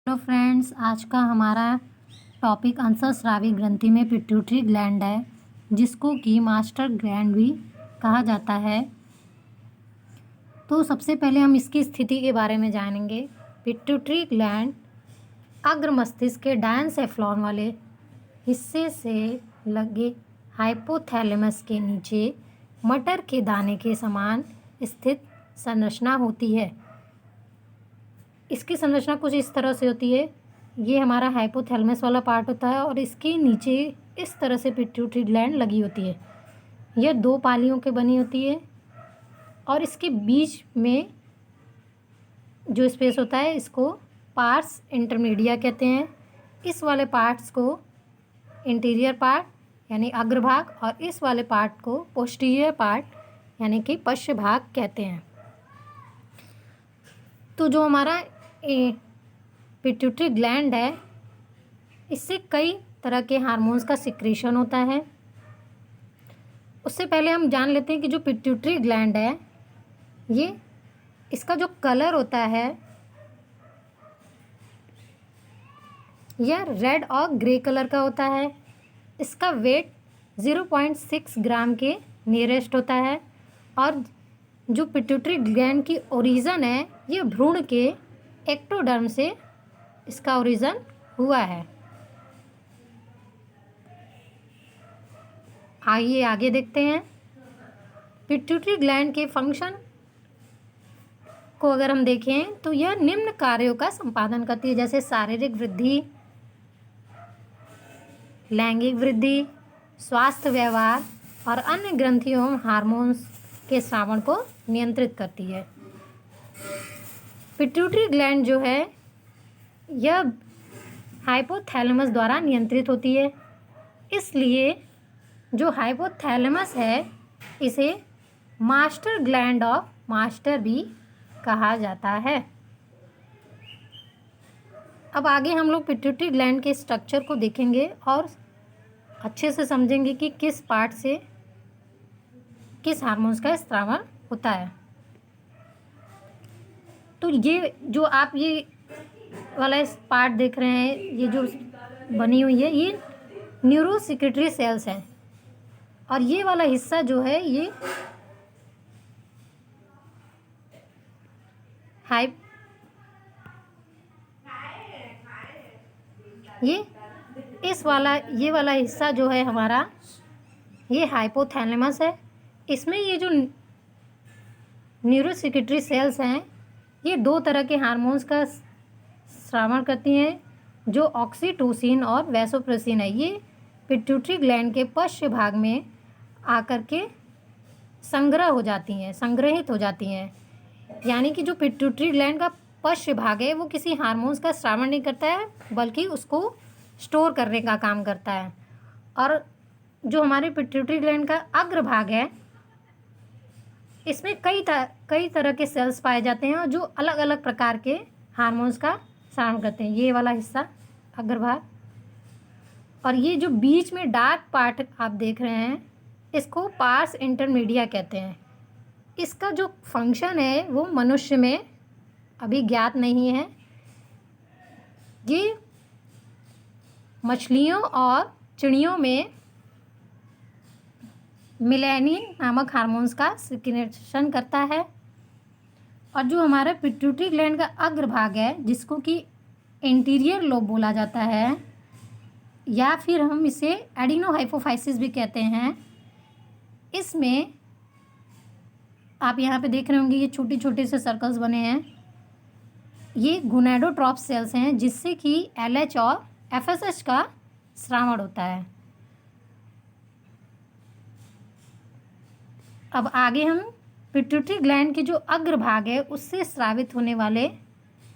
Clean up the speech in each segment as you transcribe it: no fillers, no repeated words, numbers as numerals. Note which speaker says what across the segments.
Speaker 1: Hello friends, आज का हमारा टॉपिक अंतःस्रावी ग्रंथि में पिट्यूटरी ग्लैंड है, जिसको कि मास्टर ग्लैंड भी कहा जाता है। तो सबसे पहले हम इसकी स्थिति के बारे में जानेंगे। पिट्यूटरी ग्लैंड अग्र मस्तिष्क के डायनसेफ्लॉन वाले हिस्से से लगे हाइपोथैलेमस के नीचे मटर के दाने के समान स्थित संरचना होती है। इसकी संरचना कुछ इस तरह से होती है। ये हमारा हाइपोथैलेमस वाला पार्ट होता है और इसके नीचे इस तरह से पिट्यूटरी ग्लैंड लगी होती है। यह 2 पालियों के बनी होती है और इसके बीच में जो स्पेस होता है इसको पार्स इंटरमीडिया कहते हैं। इस वाले पार्ट्स को इंटीरियर पार्ट यानी अग्रभाग और इस वाले पार्ट को पोस्टीरियर पार्ट यानी कि पश्च भाग कहते हैं। तो जो हमारा पिट्यूटरी ग्लैंड है, इससे कई तरह के हार्मोन्स का सिक्रीशन होता है। उससे पहले हम जान लेते हैं कि जो पिट्यूटरी ग्लैंड है, ये इसका जो कलर होता है यह रेड और ग्रे कलर का होता है। इसका वेट 0.6 ग्राम के नियरेस्ट होता है और जो पिट्यूटरी ग्लैंड की ओरिजिन है, ये भ्रूण के एक्टोडर्म से इसका ओरिजिन हुआ है। आइए आगे देखते हैं। पिट्यूटरी ग्लैंड के फंक्शन को अगर हम देखें तो यह निम्न कार्यों का संपादन करती है, जैसे शारीरिक वृद्धि, लैंगिक वृद्धि, स्वास्थ्य व्यवहार और अन्य ग्रंथियों हार्मोन्स के स्रावण को नियंत्रित करती है। पिट्यूटरी ग्लैंड जो है यह हाइपोथैलेमस द्वारा नियंत्रित होती है। इसलिए जो हाइपोथैलेमस है इसे मास्टर ग्लैंड ऑफ मास्टर भी कहा जाता है। अब आगे हम लोग पिट्यूटरी ग्लैंड के स्ट्रक्चर को देखेंगे और अच्छे से समझेंगे कि किस पार्ट से किस हार्मोन्स का स्रावण होता है। तो ये जो आप ये वाला पार्ट देख रहे हैं, ये जो बनी हुई है, ये न्यूरोसेक्रेटरी सेल्स हैं और ये वाला हिस्सा जो है ये ये वाला हिस्सा जो है हमारा, ये हाइपोथैलेमस है। इसमें ये जो न्यूरोसेक्रेटरी सेल्स हैं, ये 2 तरह के हार्मोन्स का स्रावण करती हैं, जो ऑक्सीटोसिन और वैसोप्रेसिन है। ये पिट्यूटरी ग्लैंड के पश्च भाग में आकर के संग्रहित हो जाती हैं। यानी कि जो पिट्यूटरी ग्लैंड का पश्च भाग है वो किसी हार्मोन्स का स्रावण नहीं करता है, बल्कि उसको स्टोर करने का काम करता है। और जो हमारे पिट्यूटरी ग्लैंड का अग्रभाग है, इसमें कई तरह के सेल्स पाए जाते हैं और जो अलग अलग प्रकार के हार्मोन्स का स्रावण करते हैं। ये वाला हिस्सा अग्रभाग, और ये जो बीच में डार्क पार्ट आप देख रहे हैं, इसको पार्स इंटरमीडिया कहते हैं। इसका जो फंक्शन है वो मनुष्य में अभी ज्ञात नहीं है। ये मछलियों और चिड़ियों में मेलानिन नामक हार्मोन्स का सिक्रीशन करता है। और जो हमारा पिट्यूटरी ग्लैंड का अग्रभाग है, जिसको कि इंटीरियर लोब बोला जाता है या फिर हम इसे एडिनोहाइपोफाइसिस भी कहते हैं, इसमें आप यहाँ पे देख रहे होंगे ये छोटे छोटे से सर्कल्स बने हैं। ये गोनाडोट्रोप सेल्स हैं, जिससे कि LH और FSH का स्रावण होता है। अब आगे हम पिट्यूटरी ग्लैंड के जो अग्रभाग है उससे स्रावित होने वाले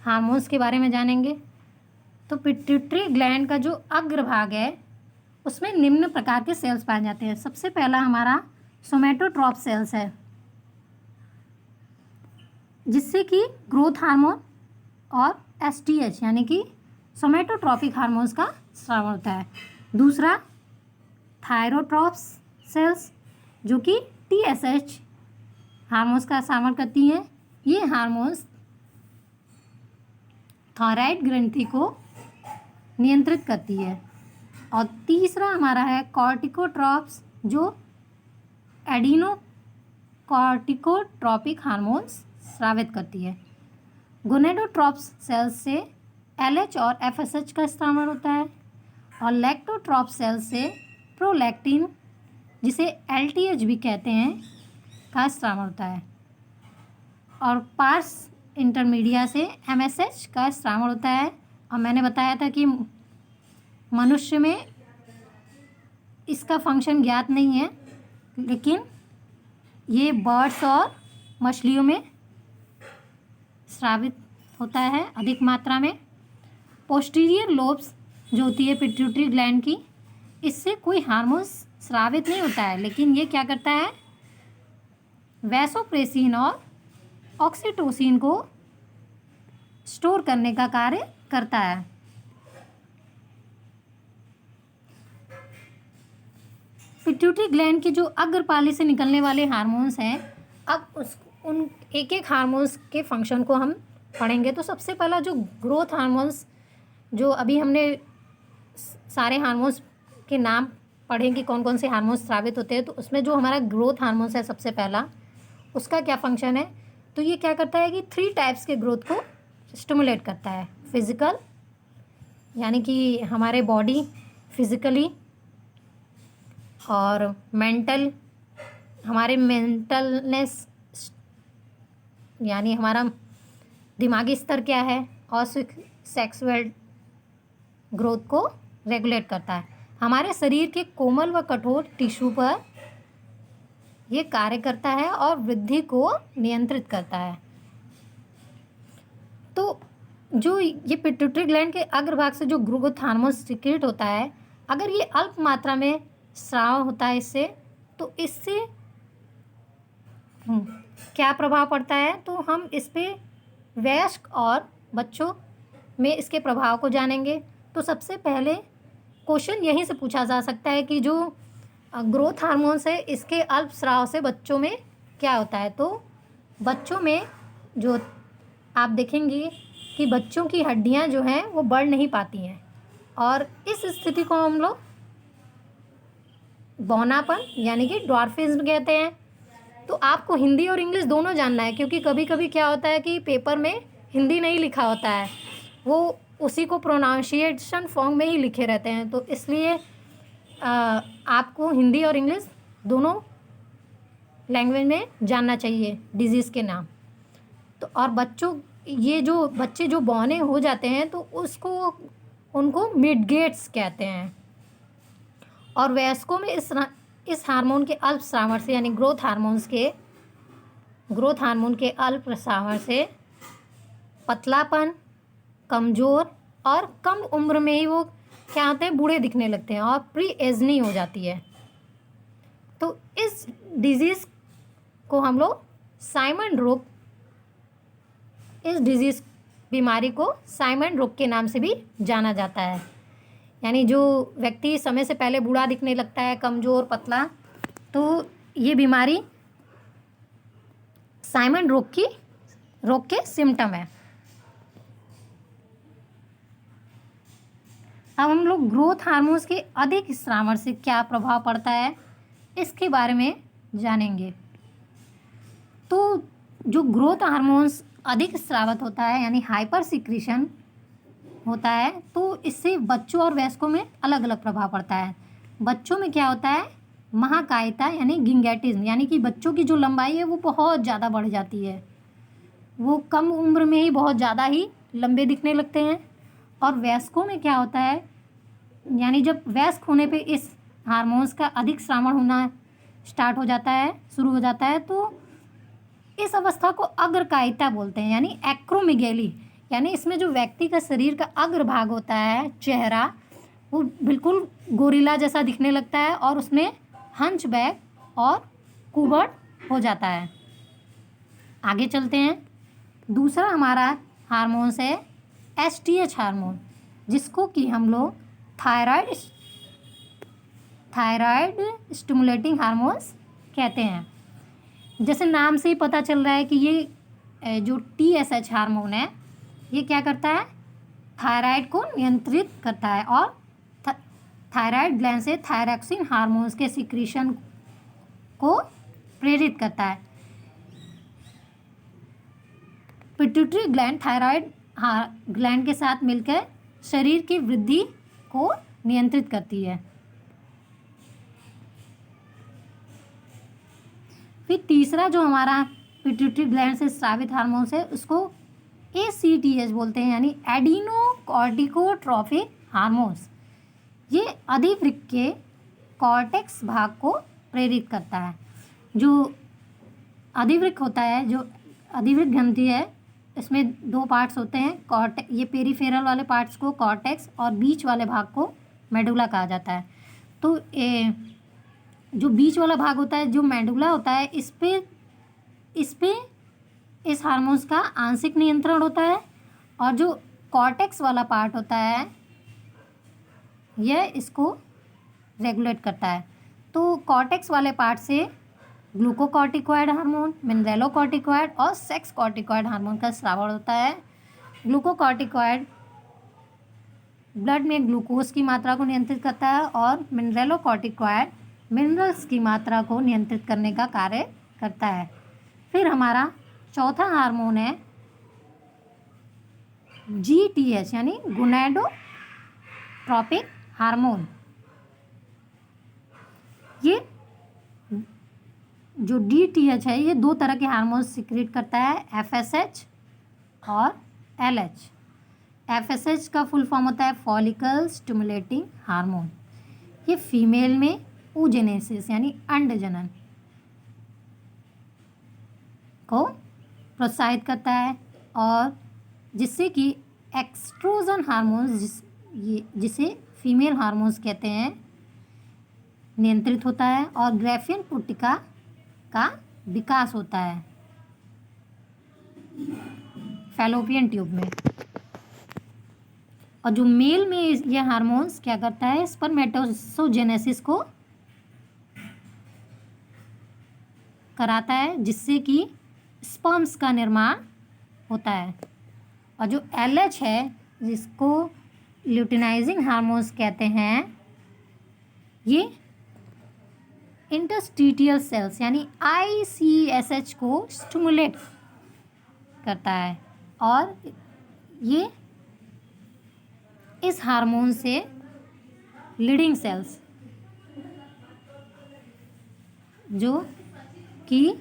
Speaker 1: हार्मोन्स के बारे में जानेंगे। तो पिट्यूटरी ग्लैंड का जो अग्रभाग है उसमें निम्न प्रकार के सेल्स पाए जाते हैं। सबसे पहला हमारा सोमेटोट्रोप सेल्स है, जिससे कि ग्रोथ हार्मोन और STH यानी कि सोमेटोट्रॉपिक हार्मोन्स का स्रावण होता है। दूसरा थायरोट्रोप्स सेल्स, जो कि TSH हार्मोन्स का स्रावण करती हैं। ये हार्मोन्स थायराइड ग्रंथि को नियंत्रित करती है। और तीसरा हमारा है कॉर्टिकोट्रॉप्स, जो एडिनो कॉर्टिकोट्रॉपिक हार्मोन्स स्रावित करती है। गोनेडोट्रॉप्स सेल्स से LH और FSH का स्रावण होता है, और लैक्टोट्रॉप सेल्स से प्रोलैक्टिन, जिसे LTH भी कहते हैं, का स्रावण होता है। और पार्स इंटरमीडिया से MSH का स्रावण होता है। और मैंने बताया था कि मनुष्य में इसका फंक्शन ज्ञात नहीं है, लेकिन ये बर्ड्स और मछलियों में स्रावित होता है अधिक मात्रा में। पोस्टीरियर लोब्स जो होती है पिट्यूटरी ग्लैंड की, इससे कोई हार्मोन स्रावित नहीं होता है, लेकिन ये क्या करता है, वैसोप्रेसिन और ऑक्सीटोसिन को स्टोर करने का कार्य करता है। पिट्यूटरी ग्लैंड की जो अग्रपाली से निकलने वाले हार्मोन्स हैं, अब उन एक एक हार्मोन्स के फंक्शन को हम पढ़ेंगे। तो सबसे पहला जो ग्रोथ हार्मोन्स, जो अभी हमने सारे हार्मोन्स के नाम पढ़े कि कौन कौन से हार्मोन्स स्रावित होते हैं, तो उसमें जो हमारा ग्रोथ हार्मोन्स है सबसे पहला, उसका क्या फंक्शन है, तो ये क्या करता है कि 3 टाइप्स के ग्रोथ को स्टिमुलेट करता है। फिजिकल, यानी कि हमारे बॉडी फिजिकली, और मेंटल, हमारे मेंटलनेस यानी हमारा दिमागी स्तर क्या है, और सेक्सुअल ग्रोथ को रेगुलेट करता है। हमारे शरीर के कोमल व कठोर टिश्यू पर ये कार्य करता है और वृद्धि को नियंत्रित करता है। तो जो ये पिट्यूटरी ग्लैंड के अग्रभाग से जो ग्रोथ हार्मोन सीक्रेट होता है, अगर ये अल्प मात्रा में स्राव होता है इससे, तो इससे क्या प्रभाव पड़ता है, तो हम इस पे वयस्क और बच्चों में इसके प्रभाव को जानेंगे। तो सबसे पहले क्वेश्चन यहीं से पूछा जा सकता है कि जो ग्रोथ हार्मोन्स है, इसके अल्प स्राव से बच्चों में क्या होता है। तो बच्चों में जो आप देखेंगे कि बच्चों की हड्डियां जो हैं वो बढ़ नहीं पाती हैं, और इस स्थिति को हम लोग बौनापन यानी कि ड्वार्फिज्म कहते हैं। तो आपको हिंदी और इंग्लिश दोनों जानना है, क्योंकि कभी कभी क्या होता है कि पेपर में हिंदी नहीं लिखा होता है, वो उसी को प्रोनाउंसिएशन फॉर्म में ही लिखे रहते हैं। तो इसलिए आपको हिंदी और इंग्लिश दोनों लैंग्वेज में जानना चाहिए डिजीज़ के नाम। तो और ये जो बच्चे जो बौने हो जाते हैं, तो उनको मिडगेट्स कहते हैं। और वयस्कों में इस हार्मोन के अल्प स्रावण से, यानी ग्रोथ हार्मोन के अल्प स्रावण से पतलापन, कमज़ोर और कम उम्र में ही वो क्या होते हैं, बूढ़े दिखने लगते हैं और प्री एजनी हो जाती है। तो इस डिजीज़ को हम लोग इस बीमारी को साइमन रोग के नाम से भी जाना जाता है। यानी जो व्यक्ति समय से पहले बूढ़ा दिखने लगता है, कमज़ोर, पतला, तो ये बीमारी साइमन रोग के सिम्टम है। अब हम लोग ग्रोथ हार्मोन्स के अधिक स्रावण से क्या प्रभाव पड़ता है, इसके बारे में जानेंगे। तो जो ग्रोथ हार्मोन्स अधिक स्रावित होता है, यानी हाइपर सिक्रीशन होता है, तो इससे बच्चों और वयस्कों में अलग अलग प्रभाव पड़ता है। बच्चों में क्या होता है, महाकायिता यानी गिंगैटिज्म, यानी कि बच्चों की जो लंबाई है वो बहुत ज़्यादा बढ़ जाती है, वो कम उम्र में ही बहुत ज़्यादा ही लंबे दिखने लगते हैं। और वयस्कों में क्या होता है, यानी जब वयस्क होने पे इस हार्मोन्स का अधिक स्रावण होना शुरू हो जाता है, तो इस अवस्था को अग्रकायिता बोलते हैं, यानी एक्रोमेगेली। यानी इसमें जो व्यक्ति का शरीर का अग्रभाग होता है, चेहरा, वो बिल्कुल गोरिल्ला जैसा दिखने लगता है, और उसमें हंचबैक और कुबड़ हो जाता है। आगे चलते हैं। दूसरा हमारा हार्मोन्स है STH हार्मोन, जिसको कि हम लोग थायराइड स्टिमुलेटिंग हार्मोन्स कहते हैं। जैसे नाम से ही पता चल रहा है कि ये जो TSH हार्मोन है, ये क्या करता है, थायराइड को नियंत्रित करता है और थायराइड ग्लैंड से थायरॉक्सिन हार्मोन्स के सिक्रीशन को प्रेरित करता है। पिट्यूटरी ग्लैंड थायराइड ग्लैंड के साथ मिलकर शरीर की वृद्धि को नियंत्रित करती है। फिर तीसरा जो हमारा पिट्यूटरी ग्लैंड से स्रावित हार्मोन्स है उसको ACTH बोलते हैं, यानी एडिनोकॉर्टिकोट्रोफिक हार्मोन्स। ये अधिवृक्क के कॉर्टेक्स भाग को प्रेरित करता है। जो अधिवृक्क होता है, जो अधिवृक्क ग्रंथि है, इसमें दो पार्ट्स होते हैं। ये पेरिफेरल वाले पार्ट्स को कॉर्टेक्स और बीच वाले भाग को मेडुला कहा जाता है। तो जो बीच वाला भाग होता है, जो मेडुला होता है, इस पे इस हार्मोन्स का आंशिक नियंत्रण होता है, और जो कॉर्टेक्स वाला पार्ट होता है यह इसको रेगुलेट करता है। तो कॉर्टेक्स वाले पार्ट से ग्लूकोकॉर्टिकॉइड हार्मोन, मिनरेलोकॉर्टिकॉइड और सेक्स कॉर्टिकॉइड हार्मोन का स्रावण होता है। ग्लूकोकॉर्टिकॉइड ब्लड में ग्लूकोज की मात्रा को नियंत्रित करता है और मिनरेलोकॉर्टिकॉइड मिनरल्स की मात्रा को नियंत्रित करने का कार्य करता है। फिर हमारा चौथा हार्मोन है GTH, यानी गोनैडोट्रोपिक हार्मोन। ये जो DTH है ये दो तरह के हार्मोन्स सिक्रेट करता है, FSH और LH। FSH का फुल फॉर्म होता है फॉलिकल स्टिमुलेटिंग हार्मोन। ये फीमेल में oogenesis यानी अंडजनन को प्रोत्साहित करता है, और जिससे कि एक्सट्रोजन हार्मोन्स जिसे फीमेल हार्मोन्स कहते हैं नियंत्रित होता है, और ग्रैफियन पुटिका का विकास होता है फैलोपियन ट्यूब में। और जो मेल में ये हार्मोन्स क्या करता है, स्पर्मेटोजेनेसिस को कराता है, जिससे कि स्पर्म्स का निर्माण होता है। और जो LH है, जिसको ल्यूटिनाइजिंग हार्मोन्स कहते हैं, ये इंटरस्टिशियल सेल्स यानी ICSH को स्टिमुलेट करता है, और ये इस हार्मोन से लीडिंग सेल्स जो कि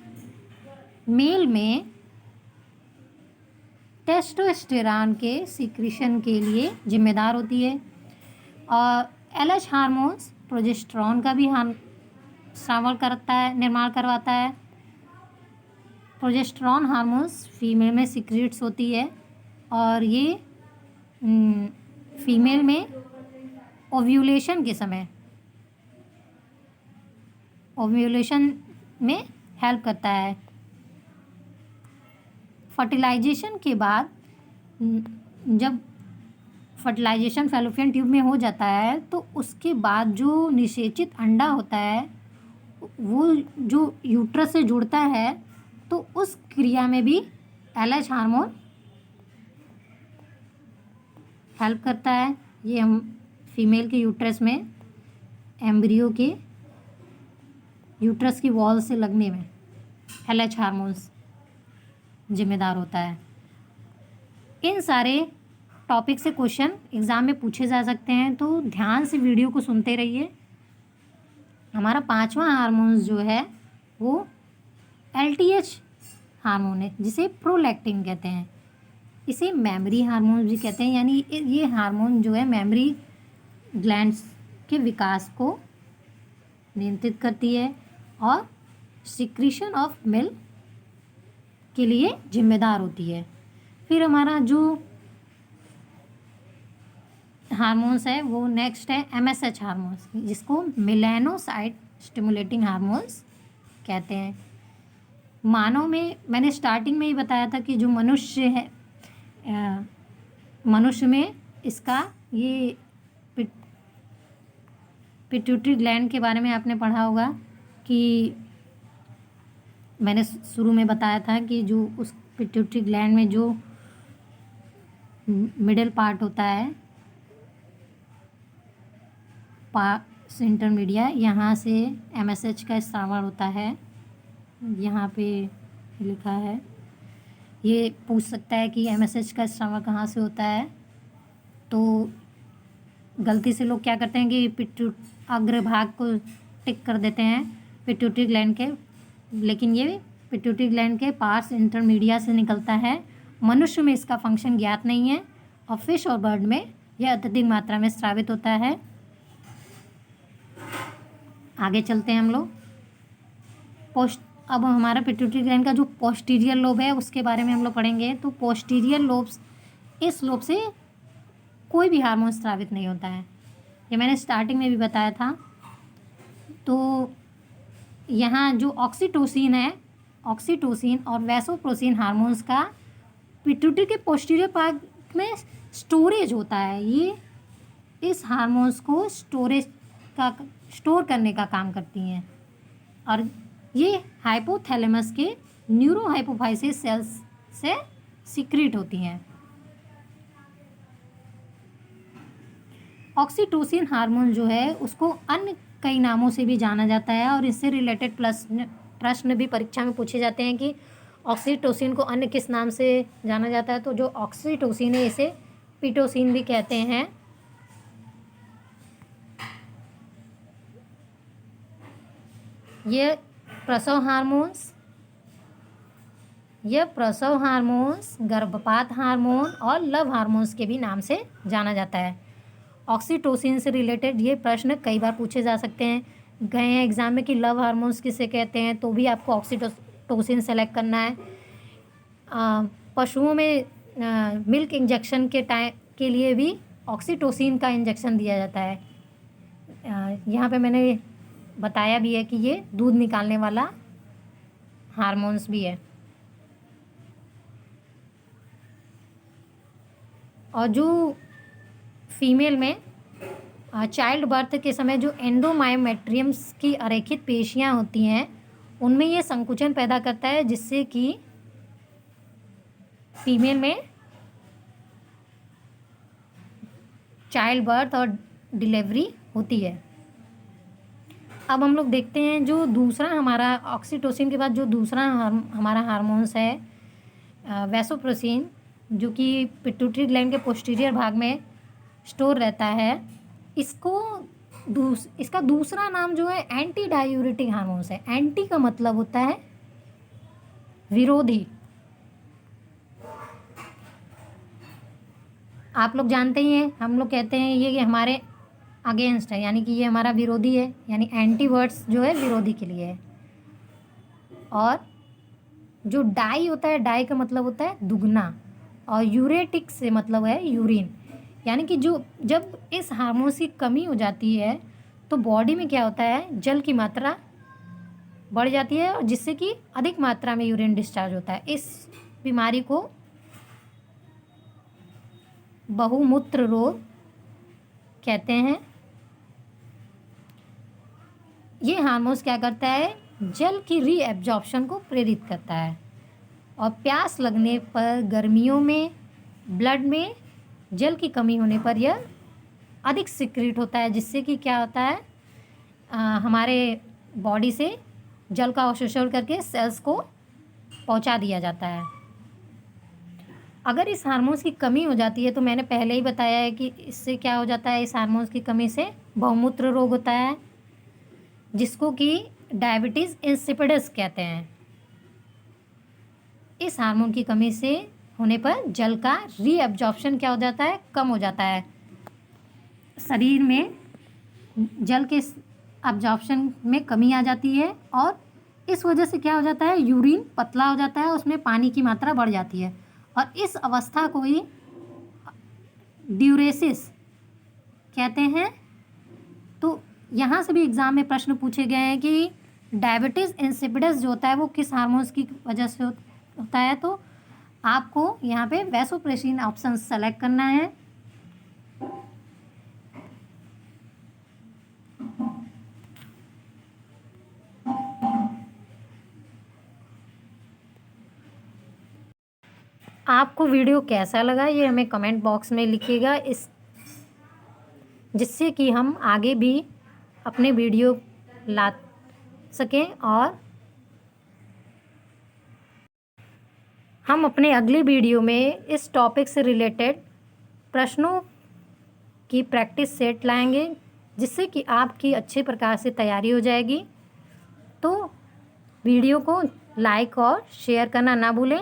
Speaker 1: मेल में टेस्टोस्टेरॉन के सिक्रीशन के लिए जिम्मेदार होती है। और LH हार्मोन्स प्रोजेस्टेरॉन का भी निर्माण करवाता है। प्रोजेस्टेरॉन हार्मोन्स फीमेल में सिक्रीट्स होती है, और ये फीमेल में ओव्यूलेशन के समय ओव्यूलेशन में हेल्प करता है। फर्टिलाइजेशन के बाद जब फर्टिलाइजेशन फैलोपियन ट्यूब में हो जाता है, तो उसके बाद जो निषेचित अंडा होता है वो जो यूट्रस से जुड़ता है, तो उस क्रिया में भी LH हार्मोन हेल्प करता है। ये हम फीमेल के यूट्रस में एम्ब्रियो के यूट्रस की वॉल से लगने में LH हार्मोन्स जिम्मेदार होता है। इन सारे टॉपिक से क्वेश्चन एग्ज़ाम में पूछे जा सकते हैं, तो ध्यान से वीडियो को सुनते रहिए। हमारा पांचवा हार्मोन्स जो है वो LTH हार्मोन है, जिसे प्रोलैक्टिन कहते हैं। इसे मेमोरी हार्मोन भी कहते हैं, यानी ये हार्मोन जो है मेमोरी ग्लैंड्स के विकास को नियंत्रित करती है और सिक्रीशन ऑफ मिल्क के लिए जिम्मेदार होती है। फिर हमारा जो हार्मोन्स है वो नेक्स्ट है MSH हार्मोन्स, जिसको मेलानोसाइट स्टिमुलेटिंग हार्मोन्स कहते हैं। मानव में मैंने स्टार्टिंग में ही बताया था कि जो मनुष्य है, मनुष्य में इसका ये पिट्यूटरी ग्लैंड के बारे में आपने पढ़ा होगा कि मैंने शुरू में बताया था कि जो उस पिट्यूटरी ग्लैंड में जो मिडिल पार्ट होता है पार्स इंटरमीडिया, यहाँ से MSH का स्रावण होता है। यहाँ पे लिखा है, ये पूछ सकता है कि MSH का स्रावण कहाँ से होता है। तो गलती से लोग क्या करते हैं कि अग्रभाग को टिक कर देते हैं पिट्यूटरी ग्लैंड के, लेकिन ये पिट्यूटरी ग्लैंड के पार्स इंटरमीडिया से निकलता है। मनुष्य में इसका फंक्शन ज्ञात नहीं है और फिश और बर्ड में यह अत्यधिक मात्रा में स्रावित होता है। आगे चलते हैं हम लोग। अब हमारा पिट्यूटरी ग्लैंड का जो पोस्टीरियर लोब है उसके बारे में हम लोग पढ़ेंगे। तो पोस्टीरियर लोब्स, इस लोब से कोई भी हार्मोन स्रावित नहीं होता है, ये मैंने स्टार्टिंग में भी बताया था। तो यहाँ जो ऑक्सीटोसिन है, ऑक्सीटोसिन और वैसोप्रेसिन हार्मोन्स का पिट्यूटरी के पोस्टीरियर पार्ट में स्टोरेज होता है। ये इस हार्मोन्स को स्टोर करने का काम करती हैं और ये हाइपोथैलेमस के न्यूरोहाइपोफाइसिस सेल्स से सीक्रेट होती हैं। ऑक्सीटोसिन हार्मोन जो है उसको अन्य कई नामों से भी जाना जाता है और इससे रिलेटेड प्रश्न भी परीक्षा में पूछे जाते हैं कि ऑक्सीटोसिन को अन्य किस नाम से जाना जाता है। तो जो ऑक्सीटोसिन है इसे पिटोसिन भी कहते हैं। ये प्रसव हार्मोन्स, गर्भपात हार्मोन और लव हार्मोन्स के भी नाम से जाना जाता है। ऑक्सीटोसिन से रिलेटेड ये प्रश्न कई बार पूछे जा सकते हैं, गए हैं एग्जाम में कि लव हार्मोन्स किसे कहते हैं, तो भी आपको ऑक्सीटोसिन सेलेक्ट करना है। पशुओं में मिल्क इंजेक्शन के लिए भी ऑक्सीटोसिन का इंजेक्शन दिया जाता है। यहाँ पे मैंने बताया भी है कि ये दूध निकालने वाला हार्मोन्स भी है। और जो फीमेल में चाइल्ड बर्थ के समय जो एंडोमायोमेट्रियम्स की अरेखित पेशियां होती हैं उनमें ये संकुचन पैदा करता है, जिससे कि फीमेल में चाइल्ड बर्थ और डिलीवरी होती है। अब हम लोग देखते हैं जो दूसरा हमारा ऑक्सीटोसिन के बाद जो दूसरा हमारा हार्मोन्स है वैसोप्रेसिन, जो कि पिट्यूटरी ग्लैंड के पोस्टीरियर भाग में स्टोर रहता है। इसका दूसरा नाम जो है एंटी डायूरेटिक हार्मोन्स है। एंटी का मतलब होता है विरोधी। आप लोग जानते ही हैं, हम लोग कहते हैं ये हमारे अगेंस्ट है, यानी कि ये हमारा विरोधी है, यानी एंटी वर्ड्स जो है विरोधी के लिए है। और जो डाई होता है, डाई का मतलब होता है दुगना, और यूरेटिक से मतलब है यूरिन, यानी कि जब इस हार्मोन्स की कमी हो जाती है तो बॉडी में क्या होता है, जल की मात्रा बढ़ जाती है और जिससे कि अधिक मात्रा में यूरिन डिस्चार्ज होता है। इस बीमारी को बहुमूत्र रोग कहते हैं। ये हार्मोन्स क्या करता है, जल की रीएब्जॉर्प्शन को प्रेरित करता है और प्यास लगने पर, गर्मियों में ब्लड में जल की कमी होने पर यह अधिक सिक्रीट होता है, जिससे कि क्या होता है हमारे बॉडी से जल का अवशोषण करके सेल्स को पहुंचा दिया जाता है। अगर इस हार्मोन्स की कमी हो जाती है तो मैंने पहले ही बताया है कि इससे क्या हो जाता है, इस हार्मोन्स की कमी से बहुमूत्र रोग होता है, जिसको कि डायबिटीज़ इंसिपिडस कहते हैं। इस हार्मोन की कमी से होने पर जल का रीअब्जॉर्प्शन क्या हो जाता है, कम हो जाता है। शरीर में जल के अब्जॉर्प्शन में कमी आ जाती है और इस वजह से क्या हो जाता है, यूरिन पतला हो जाता है, उसमें पानी की मात्रा बढ़ जाती है और इस अवस्था को ही ड्यूरेसिस कहते हैं। तो यहाँ से भी एग्ज़ाम में प्रश्न पूछे गए हैं कि डायबिटीज़ इंसिपिडस जो होता है वो किस हार्मोन्स की वजह से होता है। तो आपको यहाँ पे वैसोप्रेसिन ऑप्शन सेलेक्ट करना है। आपको वीडियो कैसा लगा ये हमें कमेंट बॉक्स में लिखिएगा, जिससे कि हम आगे भी अपने वीडियो ला सकें और हम अपने अगले वीडियो में इस टॉपिक से रिलेटेड प्रश्नों की प्रैक्टिस सेट लाएंगे, जिससे कि आपकी अच्छे प्रकार से तैयारी हो जाएगी। तो वीडियो को लाइक और शेयर करना ना भूलें।